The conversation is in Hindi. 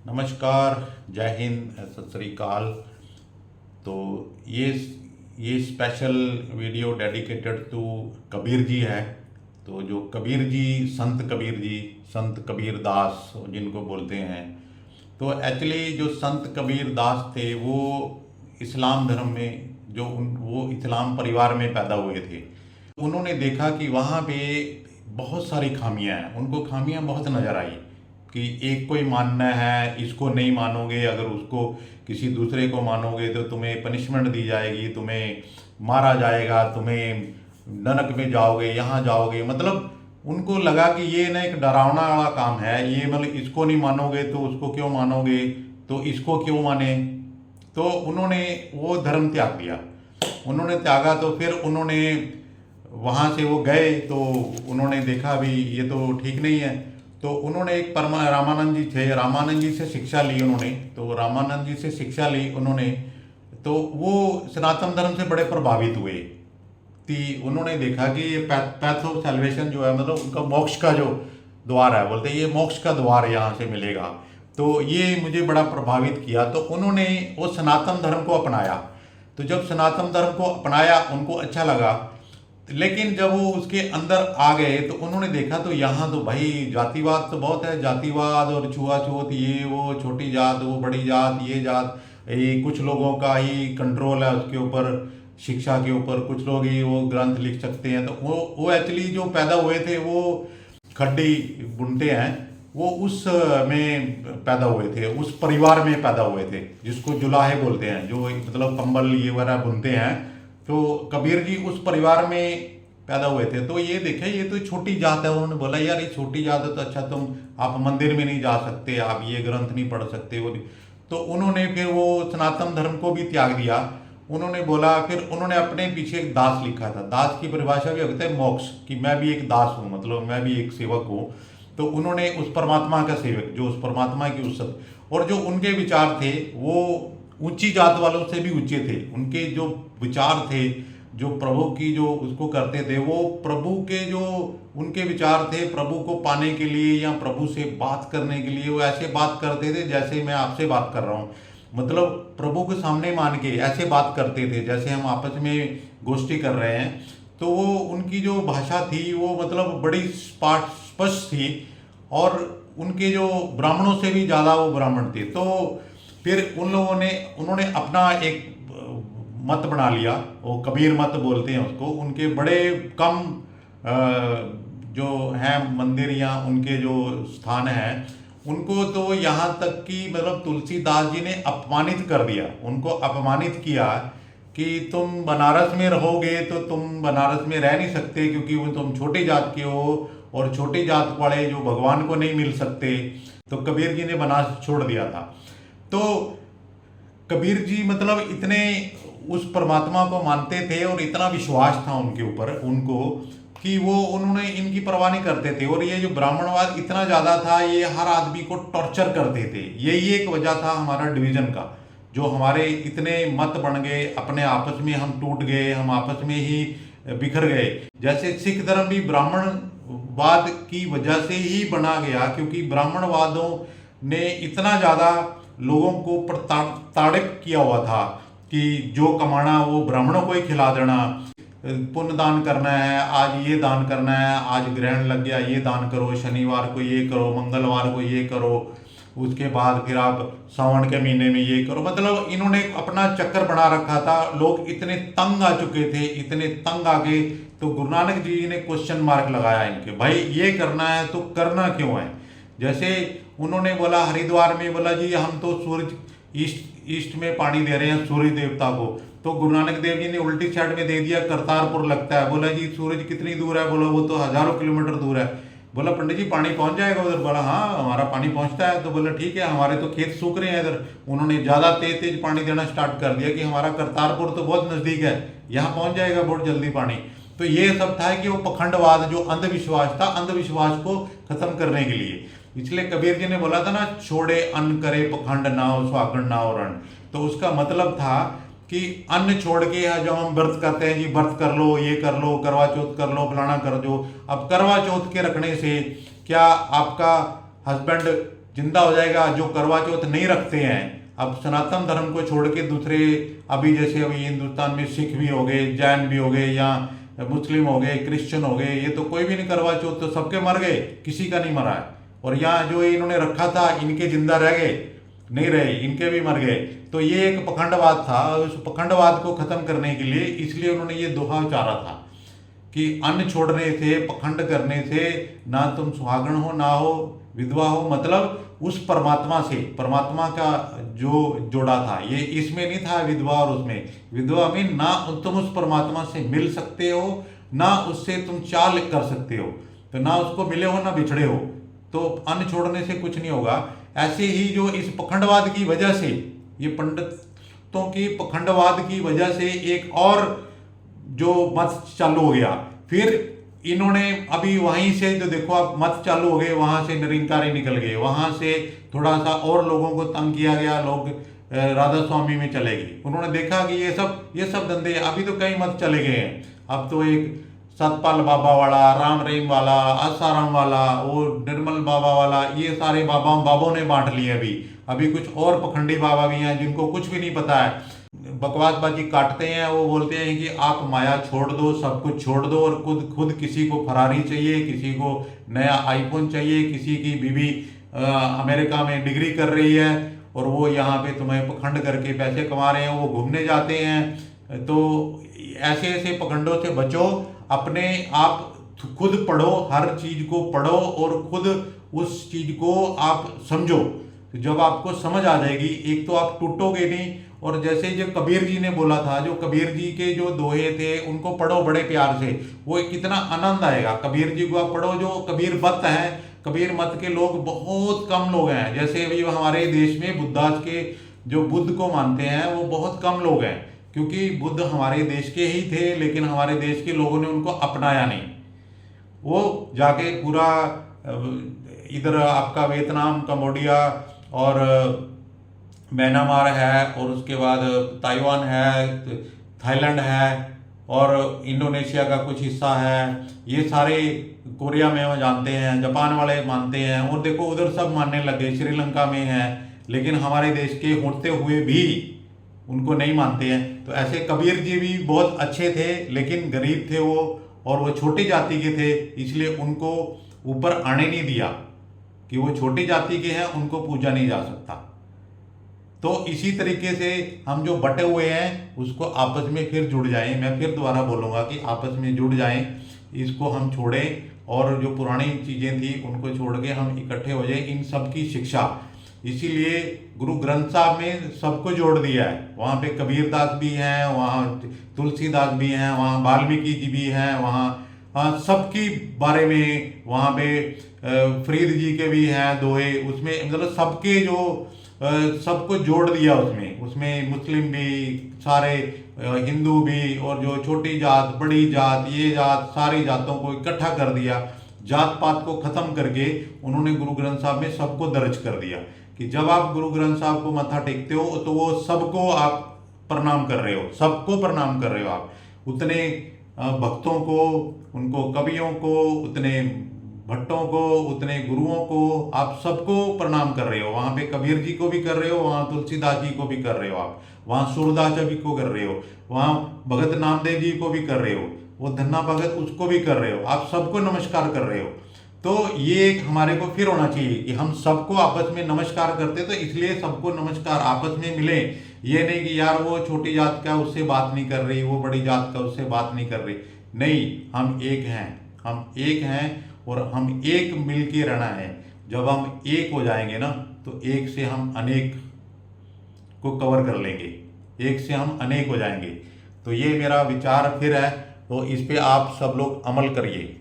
नमस्कार, जय हिंद, सत श्री अकाल। तो ये special video dedicated to Kabir ji है। तो जो कबीर जी, संत कबीर दास जिनको बोलते हैं, तो एक्चुअली जो संत कबीर दास थे वो इस्लाम धर्म में वो इस्लाम परिवार में पैदा हुए थे। उन्होंने देखा कि वहाँ पे बहुत सारी खामियां हैं, उनको खामियां बहुत नज़र आई कि एक को ही मानना है, इसको नहीं मानोगे, अगर उसको किसी दूसरे को मानोगे तो तुम्हें पनिशमेंट दी जाएगी, तुम्हें मारा जाएगा, तुम्हें नरक में जाओगे, यहाँ जाओगे। मतलब उनको लगा कि ये ना एक डरावना वाला काम है, ये मतलब इसको नहीं मानोगे तो उसको क्यों मानोगे, तो इसको क्यों माने। तो उन्होंने वो धर्म त्याग दिया। उन्होंने त्यागा तो फिर उन्होंने वहाँ से वो गए तो उन्होंने देखा भी ये तो ठीक नहीं है। तो उन्होंने एक रामानंद जी थे, रामानंद जी से शिक्षा ली उन्होंने। तो रामानंद जी से शिक्षा ली उन्होंने, तो वो सनातन धर्म से बड़े प्रभावित हुए कि उन्होंने देखा कि ये पैथ ऑफ सैल्वेशन जो है, मतलब उनका मोक्ष का जो द्वार है, बोलते हैं ये मोक्ष का द्वार यहाँ से मिलेगा। तो ये मुझे बड़ा प्रभावित किया। तो उन्होंने वो सनातन धर्म को अपनाया। तो जब सनातन धर्म को अपनाया उनको अच्छा लगा, लेकिन जब वो उसके अंदर आ गए तो उन्होंने देखा तो यहाँ तो भाई जातिवाद तो बहुत है, जातिवाद और छुआछूत, ये वो, छोटी जात वो बड़ी जात, ये जात, ये कुछ लोगों का ही कंट्रोल है उसके ऊपर, शिक्षा के ऊपर, कुछ लोग ही वो ग्रंथ लिख सकते हैं। तो वो एक्चुअली जो पैदा हुए थे वो खड्डी बुनते हैं, वो उस में पैदा हुए थे, उस परिवार में पैदा हुए थे जिसको जुलाहे बोलते हैं, जो मतलब कंबल ये वगैरह बुनते हैं। तो कबीर जी उस परिवार में पैदा हुए थे। तो ये देखे ये तो छोटी जात है। उन्होंने बोला यार ये छोटी जात है तो अच्छा तुम आप मंदिर में नहीं जा सकते, आप ये ग्रंथ नहीं पढ़ सकते वो नहीं। तो उन्होंने फिर वो सनातन धर्म को भी त्याग दिया। उन्होंने बोला, फिर उन्होंने अपने पीछे एक दास लिखा था। दास की परिभाषा भी होती है मोक्ष, कि मैं भी एक दास हूँ, मतलब मैं भी एक सेवक हूँ। तो उन्होंने उस परमात्मा का सेवक, जो उस परमात्मा की उसत, और जो उनके विचार थे वो ऊंची जात वालों से भी ऊंचे थे। उनके जो विचार थे, जो प्रभु की जो उसको करते थे, वो प्रभु के जो उनके विचार थे, प्रभु को पाने के लिए या प्रभु से बात करने के लिए वो ऐसे बात करते थे जैसे मैं आपसे बात कर रहा हूँ। मतलब प्रभु के सामने मान के ऐसे बात करते थे जैसे हम आपस में गोष्ठी कर रहे हैं। तो वो उनकी जो भाषा थी वो मतलब बड़ी स्पष्ट थी, और उनके जो ब्राह्मणों से भी ज़्यादा वो ब्राह्मण थे। तो फिर उन्होंने अपना एक मत बना लिया, वो कबीर मत बोलते हैं उसको। उनके बड़े कम जो हैं मंदिर या उनके जो स्थान हैं, उनको तो यहाँ तक कि मतलब तुलसीदास जी ने अपमानित कर दिया, उनको अपमानित किया कि तुम बनारस में रहोगे तो तुम बनारस में रह नहीं सकते, क्योंकि वो तुम छोटी जात के हो, और छोटी जात वाले जो भगवान को नहीं मिल सकते। तो कबीर जी ने बनारस छोड़ दिया था। तो कबीर जी मतलब इतने उस परमात्मा को मानते थे और इतना विश्वास था उनके ऊपर उनको, कि वो उन्होंने इनकी परवाह नहीं करते थे। और ये जो ब्राह्मणवाद इतना ज़्यादा था, ये हर आदमी को टॉर्चर करते थे। यही एक वजह था हमारा डिवीज़न का, जो हमारे इतने मत बन गए, अपने आपस में हम टूट गए, हम आपस में ही बिखर गए। जैसे सिख धर्म भी ब्राह्मणवाद की वजह से ही बना गया, क्योंकि ब्राह्मणवादों ने इतना ज़्यादा लोगों को प्रताड़ित किया हुआ था कि जो कमाना वो ब्राह्मणों को ही खिला देना, पुण्य दान करना है, आज ये दान करना है, आज ग्रहण लग गया ये दान करो, शनिवार को ये करो, मंगलवार को ये करो, उसके बाद फिर आप सावन के महीने में ये करो। मतलब इन्होंने अपना चक्कर बना रखा था। लोग इतने तंग आ चुके थे, इतने तंग आ गए। तो गुरु नानक जी ने क्वेश्चन मार्क लगाया इनके, भाई ये करना है तो करना क्यों है। जैसे उन्होंने बोला हरिद्वार में, बोला जी हम तो सूरज ईस्ट में पानी दे रहे हैं सूर्य देवता को। तो गुरु नानक देव जी ने उल्टी साइड में दे दिया, करतारपुर लगता है। बोला जी सूरज कितनी दूर है, बोला वो तो हजारों किलोमीटर दूर है। बोला पंडित जी पानी पहुंच जाएगा उधर, बोला हाँ हमारा पानी पहुंचता है। तो बोला ठीक है, हमारे तो खेत सूख रहे हैं इधर। उन्होंने ज़्यादा तेज पानी देना स्टार्ट कर दिया कि हमारा करतारपुर तो बहुत नज़दीक है, यहाँ पहुंच जाएगा बहुत जल्दी पानी। तो ये सब था कि वो पखंडवाद, जो अंधविश्वास था, अंधविश्वास को खत्म करने के लिए। इसलिए कबीर जी ने बोला था ना, छोड़े अन्न करे पखंड नाव, सुहागण नाव रण। तो उसका मतलब था कि अन्न छोड़ के जब हम व्रत करते हैं, जी व्रत कर लो, ये कर लो, करवा चौथ कर लो, फलाना कर दो। अब करवा चौथ के रखने से क्या आपका हस्बैंड जिंदा हो जाएगा। जो करवा चौथ नहीं रखते हैं, अब सनातन धर्म को छोड़ के दूसरे, अभी जैसे अभी हिंदुस्तान में सिख भी हो गए, जैन भी हो गए, या मुस्लिम हो गए, क्रिश्चियन हो गए, ये तो कोई भी नहीं करवा चौथ, तो सबके मर गए, किसी का नहीं मरा है। और यहाँ जो इन्होंने रखा था, इनके जिंदा रह गए, नहीं रहे, इनके भी मर गए। तो ये एक पखंडवाद था। उस पखंडवाद को खत्म करने के लिए इसलिए उन्होंने ये दोहा उचारा था कि अन्न छोड़ने से, पखंड करने से, ना तुम सुहागण हो ना हो विधवा हो, मतलब उस परमात्मा से, परमात्मा का जो जोड़ा था, ये इसमें नहीं था विधवा और उसमें। विधवा में ना तुम उस परमात्मा से मिल सकते हो, ना उससे तुम चाल कर सकते हो, तो ना उसको मिले हो ना बिछड़े हो, तो अन्न छोड़ने से कुछ नहीं होगा। ऐसे ही जो इस पखंडवाद की वजह से, ये पंडितों की पखंडवाद की वजह से एक और जो मत चालू हो गया, फिर इन्होंने अभी वहीं से जो देखो आप मत चालू हो गए, वहां से निरंकारी निकल गए, वहां से थोड़ा सा और लोगों को तंग किया गया, लोग राधा स्वामी में चले गए। उन्होंने देखा कि ये सब धंधे, अभी तो कई मत चले गए हैं। अब तो एक सतपाल बाबा वाला, राम रहीम वाला, आसाराम वाला, वो निर्मल बाबा वाला, ये सारे बाबों ने बांट लिए। अभी कुछ और पखंडी बाबा भी हैं जिनको कुछ भी नहीं पता है, बकवासबाजी काटते हैं। वो बोलते हैं कि आप माया छोड़ दो, सब कुछ छोड़ दो, और खुद किसी को फरारी चाहिए, किसी को नया आईफोन चाहिए, किसी की बीवी अमेरिका में डिग्री कर रही है और वो यहाँ पे तुम्हें पखंड करके पैसे कमा रहे हैं, वो घूमने जाते हैं। तो ऐसे ऐसे पखंडों से बचो, अपने आप खुद पढ़ो, हर चीज को पढ़ो और खुद उस चीज को आप समझो। जब आपको समझ आ जाएगी, एक तो आप टूटोगे नहीं। और जैसे जो कबीर जी ने बोला था, जो कबीर जी के जो दोहे थे उनको पढ़ो बड़े प्यार से, वो कितना आनंद आएगा। कबीर जी को आप पढ़ो, जो कबीर मत हैं, कबीर मत के लोग बहुत कम लोग हैं। जैसे अभी हमारे देश में बुद्धास के जो बुद्ध को मानते हैं वो बहुत कम लोग हैं, क्योंकि बुद्ध हमारे देश के ही थे, लेकिन हमारे देश के लोगों ने उनको अपनाया नहीं। वो जाके पूरा इधर आपका वियतनाम, कंबोडिया और म्यांमार है, और उसके बाद ताइवान है, थाईलैंड है, और इंडोनेशिया का कुछ हिस्सा है, ये सारे, कोरिया में वो जानते हैं, जापान वाले मानते हैं, और देखो उधर सब मानने लगे, श्रीलंका में है, लेकिन हमारे देश के होते हुए भी उनको नहीं मानते हैं। तो ऐसे कबीर जी भी बहुत अच्छे थे, लेकिन गरीब थे वो, और वो छोटी जाति के थे, इसलिए उनको ऊपर आने नहीं दिया कि वो छोटी जाति के हैं, उनको पूजा नहीं जा सकता। तो इसी तरीके से हम जो बटे हुए हैं उसको आपस में फिर जुड़ जाएं। मैं फिर दोबारा बोलूँगा कि आपस में जुड़ जाएं, इसको हम छोड़ें, और जो पुरानी चीज़ें थी उनको छोड़ के हम इकट्ठे हो जाएं, इन सब की शिक्षा। इसीलिए गुरु ग्रंथ साहब में सबको जोड़ दिया है। वहाँ पे कबीरदास भी हैं, वहाँ तुलसीदास भी हैं, वहाँ वाल्मीकि जी भी हैं, वहाँ सबके बारे में, वहाँ पे फरीद जी के भी हैं दोहे, उसमें मतलब सबके जो सबको जोड़ दिया उसमें मुस्लिम भी, सारे हिंदू भी, और जो छोटी जात, बड़ी जात, ये जात, सारी जातों को इकट्ठा कर दिया। जात पात को खत्म करके उन्होंने गुरु ग्रंथ साहब में सबको दर्ज कर दिया कि जब आप गुरु ग्रंथ साहब को मत्था टेकते हो तो वो सबको आप प्रणाम कर रहे हो, सबको प्रणाम कर रहे हो आप। उतने भक्तों को, उनको कवियों को, उतने भट्टों को, उतने गुरुओं को, आप सबको प्रणाम कर रहे हो। वहाँ पे कबीर जी को भी कर रहे हो, वहाँ तुलसीदास जी को भी कर रहे हो आप, वहाँ सूरदास जी को कर रहे हो, वहाँ भगत नामदेव जी को भी कर रहे हो, वो धन्ना भगत उसको भी कर रहे हो, आप सबको नमस्कार कर रहे हो। तो ये एक हमारे को फिर होना चाहिए कि हम सबको आपस में नमस्कार करते, तो इसलिए सबको नमस्कार आपस में मिले। ये नहीं कि यार वो छोटी जात का उससे बात नहीं कर रही, वो बड़ी जात का उससे बात नहीं कर रही। नहीं, हम एक हैं, हम एक हैं, और हम एक मिल के रहना है। जब हम एक हो जाएंगे ना, तो एक से हम अनेक को कवर कर लेंगे, एक से हम अनेक हो जाएंगे। तो ये मेरा विचार फिर है, तो इस पे आप सब लोग अमल करिए।